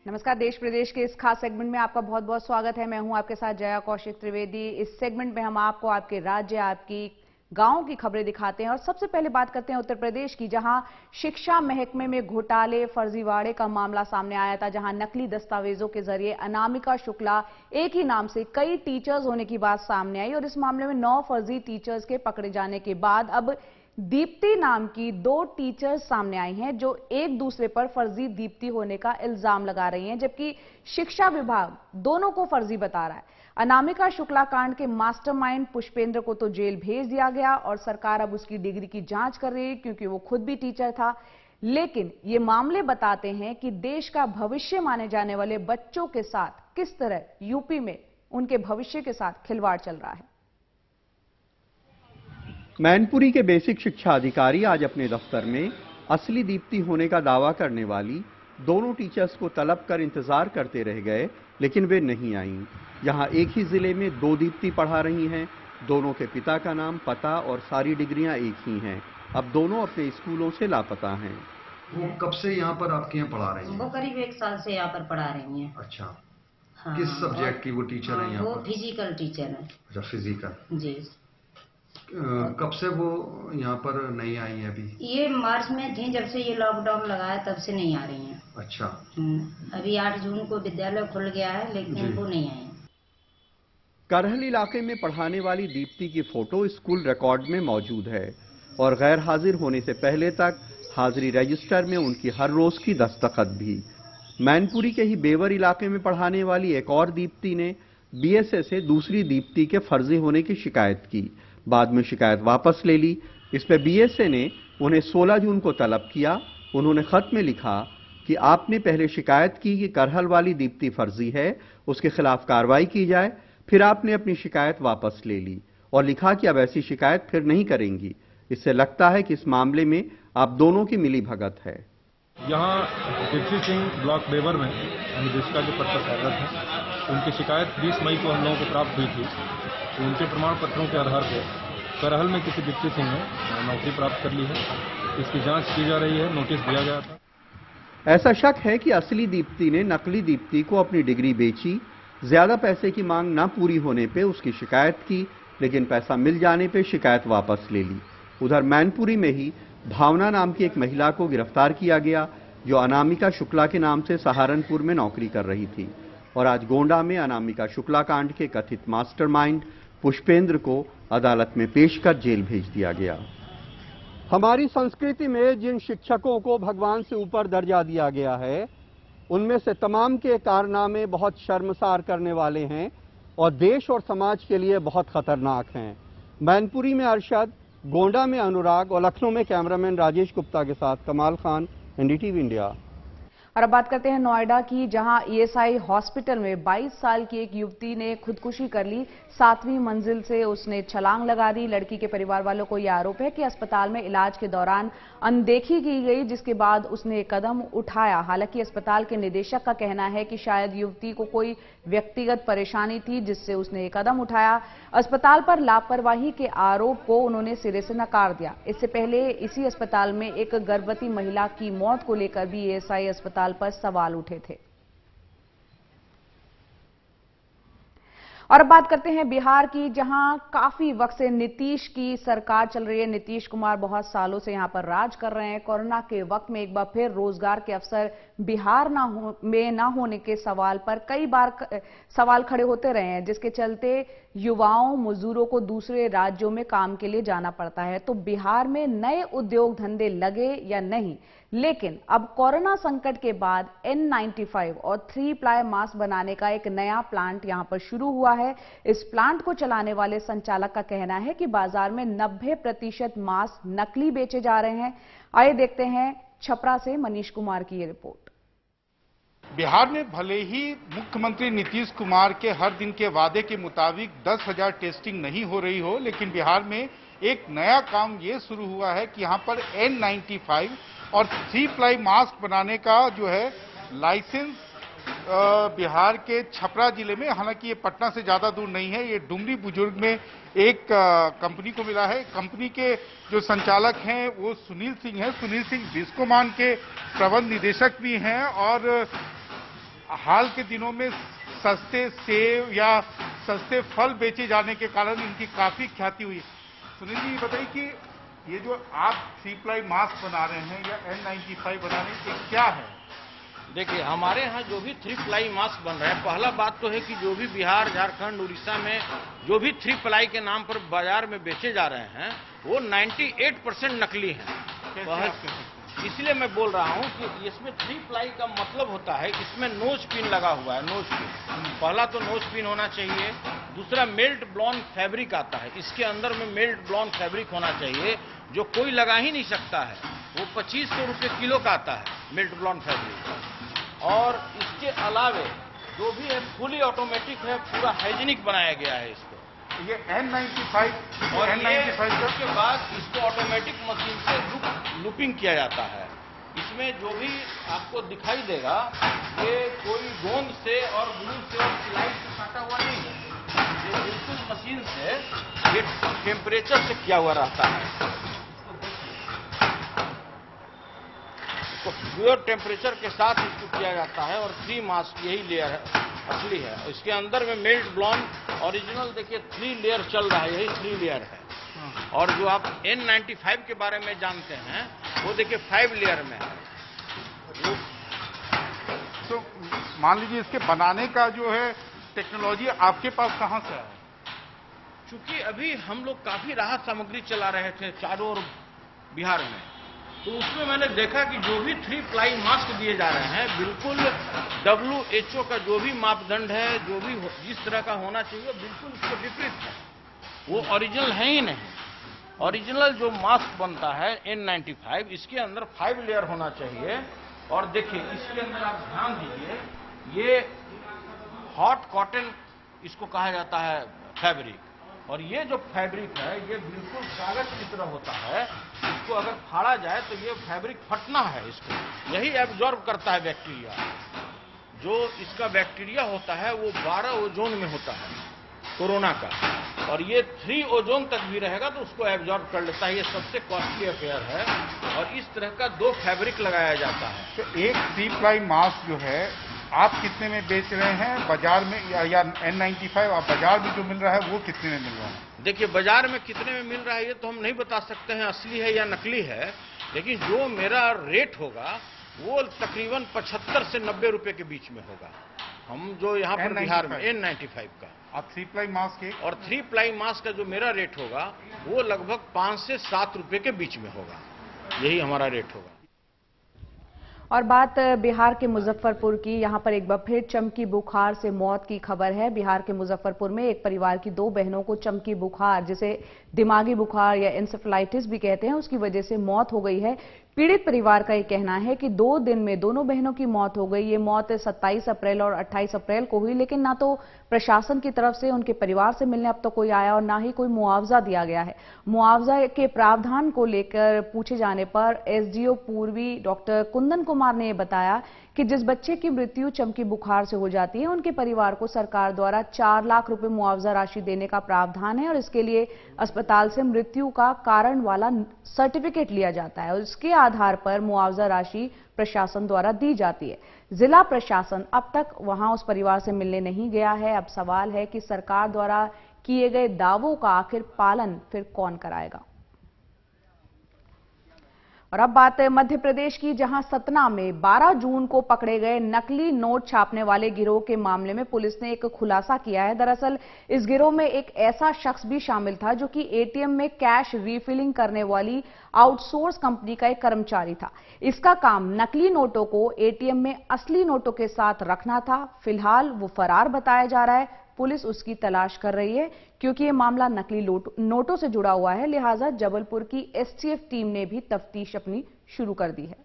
नमस्कार। देश प्रदेश के इस खास सेगमेंट में आपका बहुत बहुत स्वागत है। मैं हूं आपके साथ जया कौशिक त्रिवेदी। इस सेगमेंट में हम आपको आपके राज्य, आपकी गांव की खबरें दिखाते हैं और सबसे पहले बात करते हैं उत्तर प्रदेश की, जहां शिक्षा महकमे में घोटाले, फर्जीवाड़े का मामला सामने आया था, जहां नकली दस्तावेजों के जरिए अनामिका शुक्ला एक ही नाम से कई टीचर्स होने की बात सामने आई और इस मामले में 9 फर्जी टीचर्स के पकड़े जाने के बाद अब दीप्ति नाम की 2 टीचर्स सामने आई हैं जो एक दूसरे पर फर्जी दीप्ति होने का इल्जाम लगा रही हैं, जबकि शिक्षा विभाग दोनों को फर्जी बता रहा है। अनामिका शुक्ला कांड के मास्टरमाइंड पुष्पेंद्र को तो जेल भेज दिया गया और सरकार अब उसकी डिग्री की जांच कर रही है क्योंकि वो खुद भी टीचर था। लेकिन ये मामले बताते हैं कि देश का भविष्य माने जाने वाले बच्चों के साथ किस तरह यूपी में उनके भविष्य के साथ खिलवाड़ चल रहा है। मैनपुरी के बेसिक शिक्षा अधिकारी आज अपने दफ्तर में असली दीप्ति होने का दावा करने वाली दोनों टीचर्स को तलब कर इंतजार करते रह गए, लेकिन वे नहीं आईं। यहां एक ही जिले में 2 दीप्ति पढ़ा रही हैं। दोनों के पिता का नाम, पता और सारी डिग्रियां एक ही हैं। अब दोनों अपने स्कूलों से लापता हैं। वो कब से यहाँ पर आपके यहाँ पढ़ा रही हैं? वो करीब 1 साल से यहाँ पर पढ़ा रही हैं। अच्छा। हाँ, किस सब्जेक्ट की वो टीचर है यहाँ वो पर? फिजिकल टीचर है। अच्छा, फिजिकल जी। कब से वो यहाँ पर नहीं आई है अभी? ये मार्च में थी, जब से ये लॉकडाउन लगाया तब से नहीं आ रही हैं। अच्छा। अभी 8 जून को विद्यालय खुल गया है, लेकिन वो नहीं आई। करहल इलाके में पढ़ाने वाली दीप्ति की फोटो स्कूल रिकॉर्ड में मौजूद है और गैर हाजिर होने से पहले तक हाजिरी रजिस्टर में उनकी हर रोज की दस्तखत भी। मैनपुरी के ही बेवर इलाके में पढ़ाने वाली एक और दीप्ति ने बीएसए से दूसरी दीप्ति के फर्जी होने की शिकायत की। बाद में शिकायत वापस ले ली। इस पर बीएसए ने उन्हें 16 जून को तलब किया। उन्होंने खत में लिखा कि आपने पहले शिकायत की कि करहल वाली दीप्ति फर्जी है, उसके खिलाफ कार्रवाई की जाए। फिर आपने अपनी शिकायत वापस ले ली और लिखा कि अब ऐसी शिकायत फिर नहीं करेंगी। इससे लगता है कि इस मामले में आप दोनों की मिली भगत है। यहाँ दीप्ति सिंह ब्लॉक बेवर में निर्देशिका के पद पर कार्यरत है। उनकी शिकायत 20 मई को हम लोगों को प्राप्त हुई थी। तो उनके प्रमाण पत्रों के आधार पर करहल में किसी दीप्ति सिंह ने नौकरी प्राप्त कर ली है। इसकी जांच की जा रही है। नोटिस दिया गया था। ऐसा शक है कि असली दीप्ति ने नकली दीप्ति को अपनी डिग्री बेची। ज्यादा पैसे की मांग न पूरी होने पे उसकी शिकायत की, लेकिन पैसा मिल जाने पे शिकायत वापस ले ली। उधर मैनपुरी में ही भावना नाम की एक महिला को गिरफ्तार किया गया जो अनामिका शुक्ला के नाम से सहारनपुर में नौकरी कर रही थी और आज गोंडा में अनामिका शुक्ला कांड के कथित मास्टरमाइंड पुष्पेंद्र को अदालत में पेश कर जेल भेज दिया गया। हमारी संस्कृति में जिन शिक्षकों को भगवान से ऊपर दर्जा दिया गया है, उनमें से तमाम के कारनामे बहुत शर्मसार करने वाले हैं और देश और समाज के लिए बहुत खतरनाक हैं। मैनपुरी में अरशद, गोंडा में अनुराग और लखनऊ में कैमरामैन राजेश गुप्ता के साथ कमाल खान, एनडीटीवी इंडिया। और अब बात करते हैं नोएडा की, जहां ईएसआई हॉस्पिटल में 22 साल की एक युवती ने खुदकुशी कर ली। 7वीं मंजिल से उसने छलांग लगा दी। लड़की के परिवार वालों को यह आरोप है कि अस्पताल में इलाज के दौरान अनदेखी की गई, जिसके बाद उसने एक कदम उठाया। हालांकि अस्पताल के निदेशक का कहना है कि शायद युवती को कोई व्यक्तिगत परेशानी थी जिससे उसने एक कदम उठाया। अस्पताल पर लापरवाही के आरोप को उन्होंने सिरे से नकार दिया। इससे पहले इसी अस्पताल में एक गर्भवती महिला की मौत को लेकर भी ईएसआई अस्पताल पर सवाल उठे थे। और अब बात करते हैं बिहार की, जहां काफी वक्त से नीतीश की सरकार चल रही है। नीतीश कुमार बहुत सालों से यहां पर राज कर रहे हैं। कोरोना के वक्त में एक बार फिर रोजगार के अवसर बिहार में ना होने के सवाल पर कई बार सवाल खड़े होते रहे हैं, जिसके चलते युवाओं, मजदूरों को दूसरे राज्यों में काम के लिए जाना पड़ता है। तो बिहार में नए उद्योग धंधे लगे या नहीं, लेकिन अब कोरोना संकट के बाद N95 और 3 प्लाई मास्क बनाने का एक नया प्लांट यहां पर शुरू हुआ है। इस प्लांट को चलाने वाले संचालक का कहना है कि बाजार में 90% मास्क नकली बेचे जा रहे हैं। आइए देखते हैं छपरा से मनीष कुमार की ये रिपोर्ट। बिहार में भले ही मुख्यमंत्री नीतीश कुमार के हर दिन के वादे के मुताबिक 10,000 टेस्टिंग नहीं हो रही हो, लेकिन बिहार में एक नया काम ये शुरू हुआ है कि यहाँ पर N95 और 3 प्लाई मास्क बनाने का जो है लाइसेंस बिहार के छपरा जिले में, हालांकि ये पटना से ज्यादा दूर नहीं है, ये डुमरी बुजुर्ग में एक कंपनी को मिला है। कंपनी के जो संचालक हैं वो सुनील सिंह हैं। सुनील सिंह बिस्कोमान के प्रबंध निदेशक भी हैं और हाल के दिनों में सस्ते सेब या सस्ते फल बेचे जाने के कारण इनकी काफी ख्याति हुई। सुनील जी बताइए कि ये जो आप 3 प्लाई मास्क बना रहे हैं या N95 बना रहे हैं, ये क्या है? देखिए, हमारे यहाँ जो भी 3 प्लाई मास्क बन रहे हैं, पहला बात तो है कि जो भी बिहार, झारखंड, उड़ीसा में जो भी 3 प्लाई के नाम पर बाजार में बेचे जा रहे हैं वो 98% नकली हैं। इसलिए मैं बोल रहा हूँ कि इसमें 3 प्लाई का मतलब होता है इसमें नोज पिन लगा हुआ है। नोज पिन, पहला तो नोज पिन होना चाहिए। दूसरा, मेल्ट ब्लॉन फैब्रिक आता है, इसके अंदर में मेल्ट ब्लॉन फैब्रिक होना चाहिए जो कोई लगा ही नहीं सकता है। वो 2500 रुपये किलो का आता है मेल्ट ब्लॉन फैब्रिक। और इसके अलावे जो भी है फुली ऑटोमेटिक है, पूरा हाइजीनिक बनाया गया है इसको। ये N95 और N95 के बाद इसको ऑटोमेटिक मशीन से लूपिंग किया जाता है। इसमें जो भी आपको दिखाई देगा ये कोई गोंद से और ग्लू से और सिलाई से काटा हुआ नहीं है, ये बिल्कुल मशीन से ये टेम्परेचर से किया हुआ रहता है। तो प्योर टेम्परेचर के साथ इसको किया जाता है। और 3 मास्क यही लेयर है, असली है। इसके अंदर में मेल्ट ब्लॉन ओरिजिनल देखिए 3 लेयर चल रहा है, यही 3 लेयर है। और जो आप N95 के बारे में जानते हैं वो देखिए 5 लेयर में है। तो मान लीजिए इसके बनाने का जो है टेक्नोलॉजी आपके पास कहाँ से है? चूंकि अभी हम लोग काफी राहत सामग्री चला रहे थे चारों ओर बिहार में, तो उसमें मैंने देखा कि जो भी 3 प्लाई मास्क दिए जा रहे हैं बिल्कुल WHO का जो भी मापदंड है, जो भी जिस तरह का होना चाहिए बिल्कुल इसके विपरीत है। वो ओरिजिनल है ही नहीं। ओरिजिनल जो मास्क बनता है N95, इसके अंदर 5 लेयर होना चाहिए। और देखिए इसके अंदर आप ध्यान दीजिए, ये हॉट कॉटन इसको कहा जाता है फैब्रिक। और ये जो फैब्रिक है ये बिल्कुल कागज की तरह होता है। इसको अगर फाड़ा जाए तो ये फैब्रिक फटना है, इसको यही एब्जॉर्ब करता है बैक्टीरिया। जो इसका बैक्टीरिया होता है वो 12 ओजोन में होता है कोरोना का, और ये 3 ओजोन तक भी रहेगा तो उसको एब्जॉर्ब कर लेता है। ये सबसे कॉस्टली अफेयर है। और इस तरह का 2 फैब्रिक लगाया जाता है। तो एक 3 प्लाई मास्क जो है आप कितने में बेच रहे हैं बाजार में, या N95 आप बाजार में जो मिल रहा है वो कितने में मिल रहा है? देखिए, बाजार में कितने में मिल रहा है ये तो हम नहीं बता सकते हैं असली है या नकली है, लेकिन जो मेरा रेट होगा वो तकरीबन 75 से 90 रुपए के बीच में होगा। हम जो यहाँ पर बिहार में N95 का आप 3 प्लाई मास्क है, और 3 प्लाई मास्क का जो मेरा रेट होगा वो लगभग 5 से 7 रुपए के बीच में होगा। यही हमारा रेट होगा। और बात बिहार के मुजफ्फरपुर की, यहां पर एक बार फिर चमकी बुखार से मौत की खबर है। बिहार के मुजफ्फरपुर में एक परिवार की 2 बहनों को चमकी बुखार, जिसे दिमागी बुखार या इंसेफेलाइटिस भी कहते हैं, उसकी वजह से मौत हो गई है। पीड़ित परिवार का ये कहना है कि 2 दिन में दोनों बहनों की मौत हो गई। ये मौत 27 अप्रैल और 28 अप्रैल को हुई, लेकिन ना तो प्रशासन की तरफ से उनके परिवार से मिलने अब तक कोई आया और ना ही कोई मुआवजा दिया गया है। मुआवजा के प्रावधान को लेकर पूछे जाने पर एसडीओ पूर्वी डॉक्टर कुंदन कुमार ने बताया कि जिस बच्चे की मृत्यु चमकी बुखार से हो जाती है उनके परिवार को सरकार द्वारा 4 लाख रुपए मुआवजा राशि देने का प्रावधान है और इसके लिए अस्पताल से मृत्यु का कारण वाला सर्टिफिकेट लिया जाता है और इसके आधार पर मुआवजा राशि प्रशासन द्वारा दी जाती है। जिला प्रशासन अब तक वहां उस परिवार से मिलने नहीं गया है। अब सवाल है कि सरकार द्वारा किए गए दावों का आखिर पालन फिर कौन कराएगा। और अब बात है मध्य प्रदेश की, जहां सतना में 12 जून को पकड़े गए नकली नोट छापने वाले गिरोह के मामले में पुलिस ने एक खुलासा किया है। दरअसल इस गिरोह में एक ऐसा शख्स भी शामिल था जो कि एटीएम में कैश रीफिलिंग करने वाली आउटसोर्स कंपनी का एक कर्मचारी था। इसका काम नकली नोटों को एटीएम में असली नोटों के साथ रखना था। फिलहाल वो फरार बताया जा रहा है। पुलिस उसकी तलाश कर रही है। क्योंकि ये मामला नकली नोटों से जुड़ा हुआ है, लिहाजा जबलपुर की एसटीएफ टीम ने भी तफ्तीश अपनी शुरू कर दी है।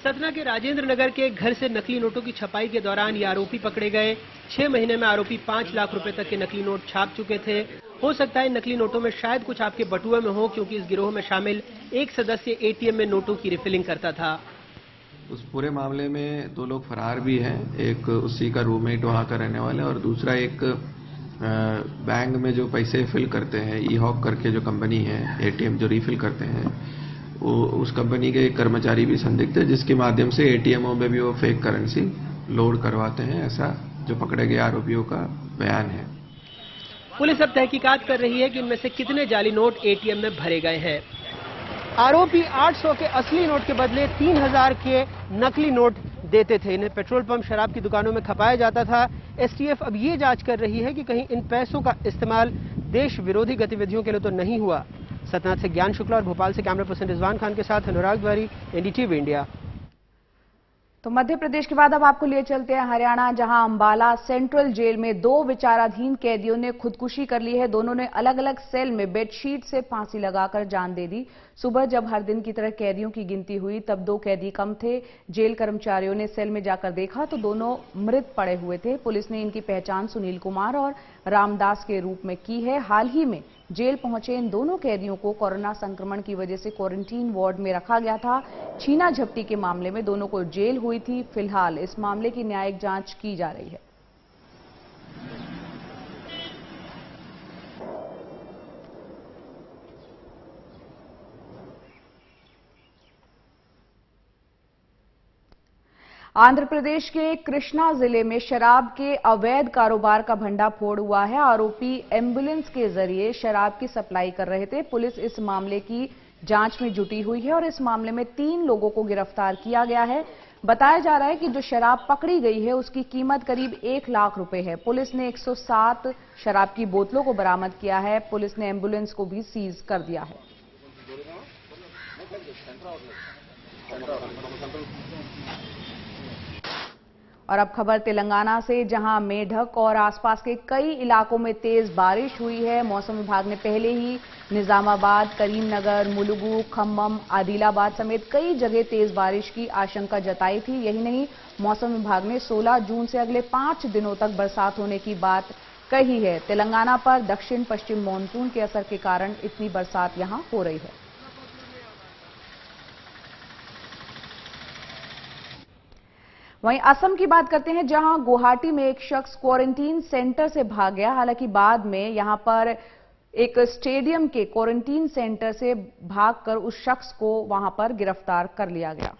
सतना के राजेंद्र नगर के एक घर से नकली नोटों की छपाई के दौरान ये आरोपी पकड़े गए। 6 महीने में आरोपी 5 लाख रुपए तक के नकली नोट छाप चुके थे। हो सकता है नकली नोटों में शायद कुछ आपके बटुए में हो, क्योंकि इस गिरोह में शामिल एक सदस्य एटीएम में नोटों की रिफिलिंग करता था। उस पूरे मामले में 2 लोग फरार भी हैं। एक उसी का रूममेट वहाँ का रहने वाला और दूसरा एक बैंक में जो पैसे फिल करते हैं, ई हॉक करके जो कंपनी है, एटीएम जो रिफिल करते हैं, उस कंपनी के कर्मचारी भी संदिग्ध है, जिसके माध्यम से एटीएमओ में भी वो फेक करेंसी लोड करवाते हैं, ऐसा जो पकड़े गए आरोपियों का बयान है। पुलिस अब तहकीकात कर रही है कि इनमें से कितने जाली नोट एटीएम में भरे गए हैं। आरोपी 800 के असली नोट के बदले 3000 के नकली नोट देते थे। इन्हें पेट्रोल पंप, शराब की दुकानों में खपाया जाता था। एसटीएफ अब ये जांच कर रही है कि कहीं इन पैसों का इस्तेमाल देश विरोधी गतिविधियों के लिए तो नहीं हुआ। सतनाथ से ज्ञान शुक्ला और भोपाल से कैमरा पर्सन रिजवान खान के साथ अनुराग द्वारी, एनडीटीवी इंडिया। तो मध्य प्रदेश के बाद अब आपको लिए चलते हैं हरियाणा, जहां अंबाला सेंट्रल जेल में 2 विचाराधीन कैदियों ने खुदकुशी कर ली है। दोनों ने अलग अलग सेल में बेडशीट से फांसी लगाकर जान दे दी। सुबह जब हर दिन की तरह कैदियों की गिनती हुई तब 2 कैदी कम थे। जेल कर्मचारियों ने सेल में जाकर देखा तो दोनों मृत पड़े हुए थे। पुलिस ने इनकी पहचान सुनील कुमार और रामदास के रूप में की है। हाल ही में जेल पहुंचे इन दोनों कैदियों को कोरोना संक्रमण की वजह से क्वारंटीन वार्ड में रखा गया था। छीना झपटी के मामले में दोनों को जेल हुई थी। फिलहाल इस मामले की न्यायिक जांच की जा रही है। आंध्र प्रदेश के कृष्णा जिले में शराब के अवैध कारोबार का भंडाफोड़ हुआ है। आरोपी एम्बुलेंस के जरिए शराब की सप्लाई कर रहे थे। पुलिस इस मामले की जांच में जुटी हुई है और इस मामले में 3 लोगों को गिरफ्तार किया गया है। बताया जा रहा है कि जो शराब पकड़ी गई है उसकी कीमत करीब 1 लाख रुपए है। पुलिस ने 107 शराब की बोतलों को बरामद किया है। पुलिस ने एम्बुलेंस को भी सीज कर दिया है। और अब खबर तेलंगाना से, जहां मेढक और आसपास के कई इलाकों में तेज बारिश हुई है। मौसम विभाग ने पहले ही निजामाबाद, करीमनगर, मुलुगु, खम्मम, आदिलाबाद समेत कई जगह तेज बारिश की आशंका जताई थी। यही नहीं, मौसम विभाग ने 16 जून से अगले 5 दिनों तक बरसात होने की बात कही है। तेलंगाना पर दक्षिण पश्चिम मानसून के असर के कारण इतनी बरसात यहां हो रही है। वहीं असम की बात करते हैं, जहां गुवाहाटी में एक शख्स क्वारंटीन सेंटर से भाग गया। हालांकि बाद में यहां पर एक स्टेडियम के क्वारंटीन सेंटर से भागकर उस शख्स को वहां पर गिरफ्तार कर लिया गया।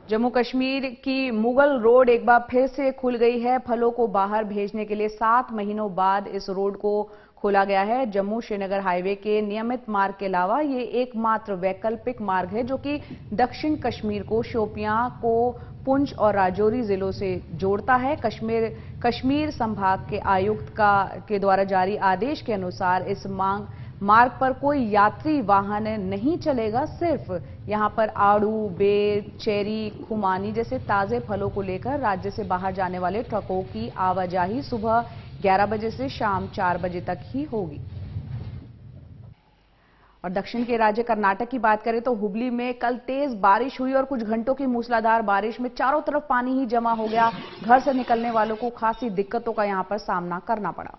जम्मू कश्मीर की मुगल रोड एक बार फिर से खुल गई है। फलों को बाहर भेजने के लिए 7 महीनों बाद इस रोड को खोला गया है। जम्मू श्रीनगर हाईवे के नियमित मार्ग के अलावा ये एकमात्र वैकल्पिक मार्ग है जो कि दक्षिण कश्मीर को शोपियां को पुंछ और राजौरी जिलों से जोड़ता है। कश्मीर संभाग के आयुक्त के द्वारा जारी आदेश के अनुसार इस मार्ग पर कोई यात्री वाहन नहीं चलेगा। सिर्फ यहां पर आड़ू, बेर, चेरी, खुमानी जैसे ताजे फलों को लेकर राज्य से बाहर जाने वाले ट्रकों की आवाजाही सुबह 11 बजे से शाम 4 बजे तक ही होगी। और दक्षिण के राज्य कर्नाटक की बात करें तो हुबली में कल तेज बारिश हुई और कुछ घंटों की मूसलाधार बारिश में चारों तरफ पानी ही जमा हो गया। घर से निकलने वालों को खासी दिक्कतों का यहां पर सामना करना पड़ा।